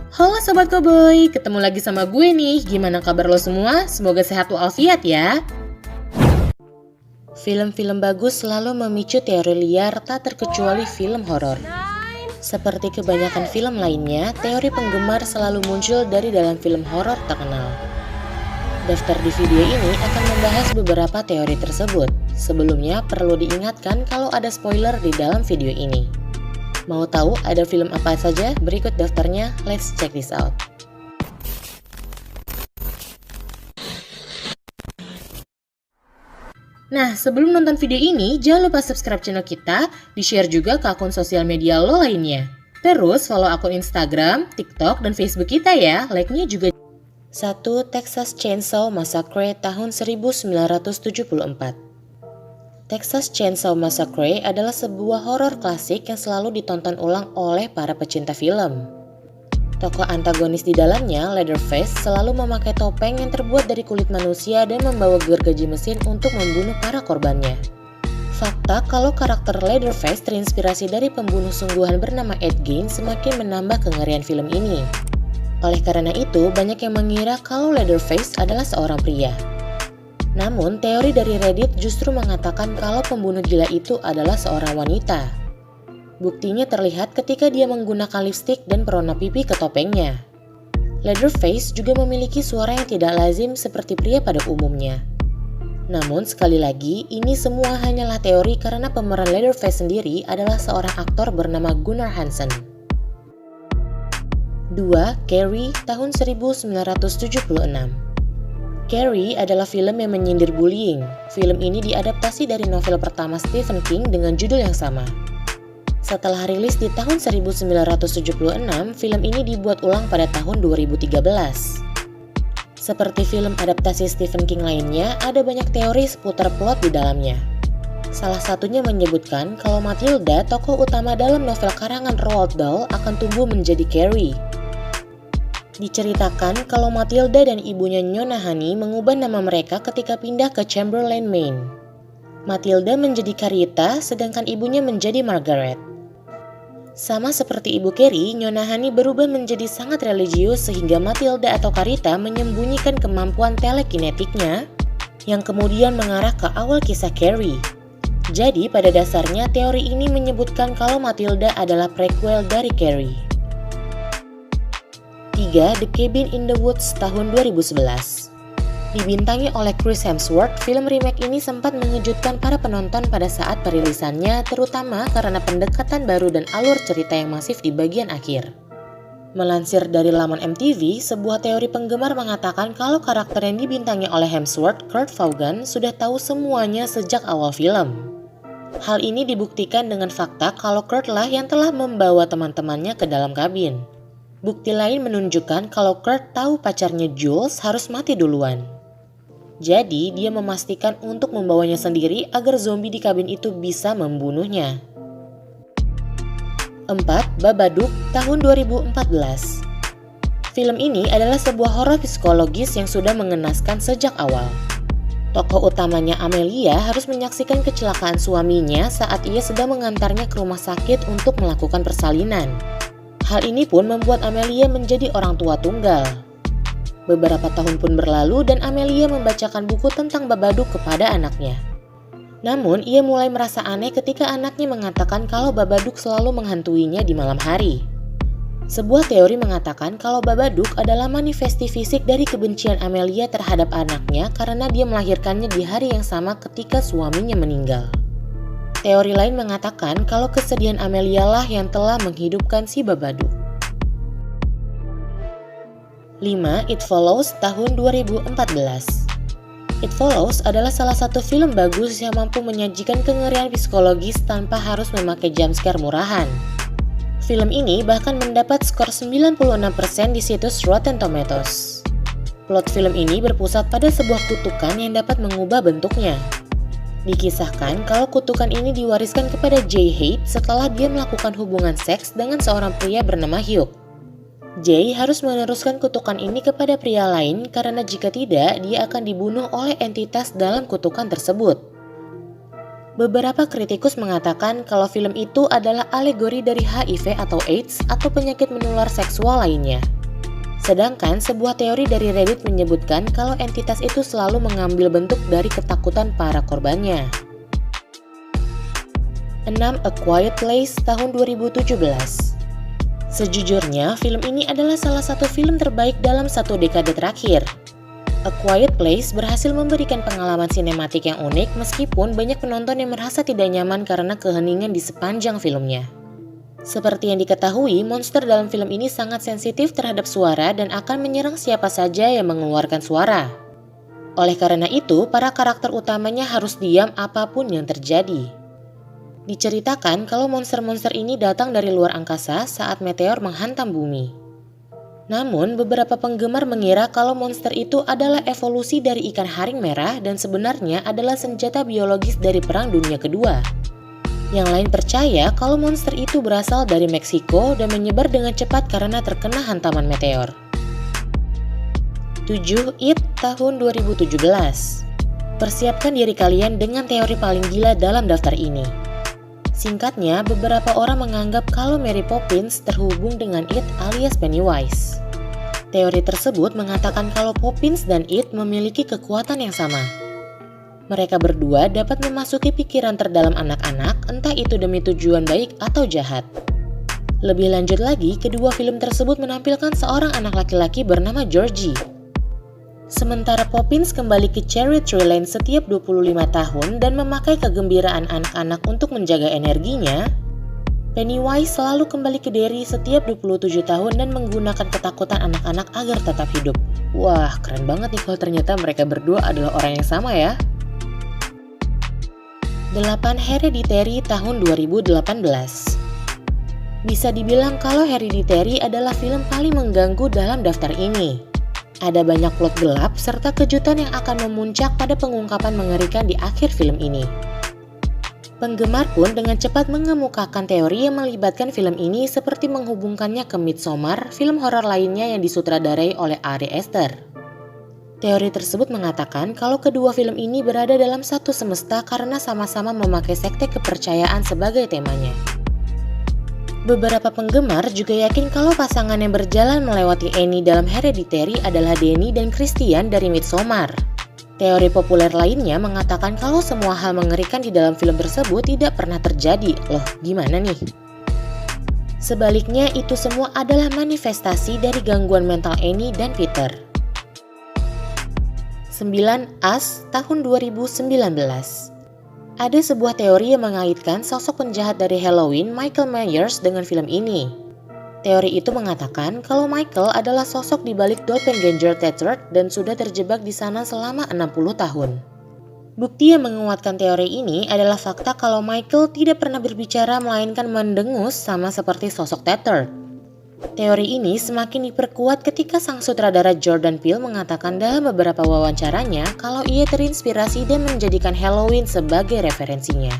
Halo Sobat Koboi, ketemu lagi sama gue nih. Gimana kabar lo semua? Semoga sehat walafiat ya. Film-film bagus selalu memicu teori liar, tak terkecuali film horor. Seperti kebanyakan film lainnya, teori penggemar selalu muncul dari dalam film horor terkenal. Daftar di video ini akan membahas beberapa teori tersebut. Sebelumnya perlu diingatkan kalau ada spoiler di dalam video ini. Mau tahu ada film apa saja? Berikut daftarnya, let's check this out. Nah, sebelum nonton video ini, jangan lupa subscribe channel kita, di-share juga ke akun sosial media lo lainnya. Terus follow akun Instagram, TikTok, dan Facebook kita ya, like-nya juga. 1. Texas Chainsaw Massacre tahun 1974. Texas Chainsaw Massacre adalah sebuah horor klasik yang selalu ditonton ulang oleh para pecinta film. Tokoh antagonis di dalamnya, Leatherface, selalu memakai topeng yang terbuat dari kulit manusia dan membawa gergaji mesin untuk membunuh para korbannya. Fakta kalau karakter Leatherface terinspirasi dari pembunuh sungguhan bernama Ed Gein semakin menambah kengerian film ini. Oleh karena itu, banyak yang mengira kalau Leatherface adalah seorang pria. Namun, teori dari Reddit justru mengatakan kalau pembunuh gila itu adalah seorang wanita. Buktinya terlihat ketika dia menggunakan lipstik dan perona pipi ke topengnya. Leatherface juga memiliki suara yang tidak lazim seperti pria pada umumnya. Namun, sekali lagi, ini semua hanyalah teori karena pemeran Leatherface sendiri adalah seorang aktor bernama Gunnar Hansen. 2. Carrie tahun 1976. Carrie adalah film yang menyindir bullying. Film ini diadaptasi dari novel pertama Stephen King dengan judul yang sama. Setelah rilis di tahun 1976, film ini dibuat ulang pada tahun 2013. Seperti film adaptasi Stephen King lainnya, ada banyak teori seputar plot di dalamnya. Salah satunya menyebutkan kalau Matilda, tokoh utama dalam novel karangan Roald Dahl, akan tumbuh menjadi Carrie. Diceritakan kalau Matilda dan ibunya Nyonya Honey mengubah nama mereka ketika pindah ke Chamberlain, Maine. Matilda menjadi Carita, sedangkan ibunya menjadi Margaret. Sama seperti ibu Carrie, Nyonya Honey berubah menjadi sangat religius sehingga Matilda atau Carita menyembunyikan kemampuan telekinetiknya yang kemudian mengarah ke awal kisah Carrie. Jadi pada dasarnya teori ini menyebutkan kalau Matilda adalah prequel dari Carrie. 3. The Cabin in the Woods tahun 2011. Dibintangi oleh Chris Hemsworth, film remake ini sempat mengejutkan para penonton pada saat perilisannya, terutama karena pendekatan baru dan alur cerita yang masif di bagian akhir. Melansir dari laman MTV, sebuah teori penggemar mengatakan kalau karakter yang dibintangi oleh Hemsworth, Kurt Vaughan, sudah tahu semuanya sejak awal film. Hal ini dibuktikan dengan fakta kalau Kurt lah yang telah membawa teman-temannya ke dalam kabin. Bukti lain menunjukkan kalau Kurt tahu pacarnya Jules harus mati duluan. Jadi dia memastikan untuk membawanya sendiri agar zombie di kabin itu bisa membunuhnya. 4. Babadook tahun 2014. Film ini adalah sebuah horor psikologis yang sudah mengenaskan sejak awal. Tokoh utamanya Amelia harus menyaksikan kecelakaan suaminya saat ia sedang mengantarnya ke rumah sakit untuk melakukan persalinan. Hal ini pun membuat Amelia menjadi orang tua tunggal. Beberapa tahun pun berlalu dan Amelia membacakan buku tentang Babadook kepada anaknya. Namun, ia mulai merasa aneh ketika anaknya mengatakan kalau Babadook selalu menghantuinya di malam hari. Sebuah teori mengatakan kalau Babadook adalah manifesti fisik dari kebencian Amelia terhadap anaknya karena dia melahirkannya di hari yang sama ketika suaminya meninggal. Teori lain mengatakan kalau kesedihan Amelia lah yang telah menghidupkan si Babadook. 5. It Follows tahun 2014. It Follows adalah salah satu film bagus yang mampu menyajikan kengerian psikologis tanpa harus memakai jumpscare murahan. Film ini bahkan mendapat skor 96% di situs Rotten Tomatoes. Plot film ini berpusat pada sebuah kutukan yang dapat mengubah bentuknya. Dikisahkan kalau kutukan ini diwariskan kepada Jay Haidt setelah dia melakukan hubungan seks dengan seorang pria bernama Hugh. Jay harus meneruskan kutukan ini kepada pria lain karena jika tidak, dia akan dibunuh oleh entitas dalam kutukan tersebut. Beberapa kritikus mengatakan kalau film itu adalah alegori dari HIV atau AIDS atau penyakit menular seksual lainnya. Sedangkan sebuah teori dari Reddit menyebutkan kalau entitas itu selalu mengambil bentuk dari ketakutan para korbannya. 6. A Quiet Place tahun 2017. Sejujurnya, film ini adalah salah satu film terbaik dalam satu dekade terakhir. A Quiet Place berhasil memberikan pengalaman sinematik yang unik meskipun banyak penonton yang merasa tidak nyaman karena keheningan di sepanjang filmnya. Seperti yang diketahui, monster dalam film ini sangat sensitif terhadap suara dan akan menyerang siapa saja yang mengeluarkan suara. Oleh karena itu, para karakter utamanya harus diam apapun yang terjadi. Diceritakan kalau monster-monster ini datang dari luar angkasa saat meteor menghantam bumi. Namun, beberapa penggemar mengira kalau monster itu adalah evolusi dari ikan haring merah dan sebenarnya adalah senjata biologis dari Perang Dunia Kedua. Yang lain percaya kalau monster itu berasal dari Meksiko dan menyebar dengan cepat karena terkena hantaman meteor. 7. It tahun 2017. Persiapkan diri kalian dengan teori paling gila dalam daftar ini. Singkatnya, beberapa orang menganggap kalau Mary Poppins terhubung dengan It alias Pennywise. Teori tersebut mengatakan kalau Poppins dan It memiliki kekuatan yang sama. Mereka berdua dapat memasuki pikiran terdalam anak-anak, entah itu demi tujuan baik atau jahat. Lebih lanjut lagi, kedua film tersebut menampilkan seorang anak laki-laki bernama Georgie. Sementara Poppins kembali ke Cherry Tree Lane setiap 25 tahun dan memakai kegembiraan anak-anak untuk menjaga energinya, Pennywise selalu kembali ke Derry setiap 27 tahun dan menggunakan ketakutan anak-anak agar tetap hidup. Wah, keren banget nih kalau ternyata mereka berdua adalah orang yang sama ya. 8. Hereditary tahun 2018. Bisa dibilang kalau Hereditary adalah film paling mengganggu dalam daftar ini. Ada banyak plot gelap serta kejutan yang akan memuncak pada pengungkapan mengerikan di akhir film ini. Penggemar pun dengan cepat mengemukakan teori yang melibatkan film ini seperti menghubungkannya ke Midsommar, film horor lainnya yang disutradarai oleh Ari Aster. Teori tersebut mengatakan kalau kedua film ini berada dalam satu semesta karena sama-sama memakai sekte kepercayaan sebagai temanya. Beberapa penggemar juga yakin kalau pasangan yang berjalan melewati Annie dalam Hereditary adalah Danny dan Christian dari Midsommar. Teori populer lainnya mengatakan kalau semua hal mengerikan di dalam film tersebut tidak pernah terjadi. Loh, gimana nih? Sebaliknya, itu semua adalah manifestasi dari gangguan mental Annie dan Peter. 9. Us tahun 2019. Ada sebuah teori yang mengaitkan sosok penjahat dari Halloween, Michael Myers, dengan film ini. Teori itu mengatakan kalau Michael adalah sosok di balik doppelganger Tetrad dan sudah terjebak di sana selama 60 tahun. Bukti yang menguatkan teori ini adalah fakta kalau Michael tidak pernah berbicara melainkan mendengus sama seperti sosok Tetrad. Teori ini semakin diperkuat ketika sang sutradara Jordan Peele mengatakan dalam beberapa wawancaranya kalau ia terinspirasi dan menjadikan Halloween sebagai referensinya.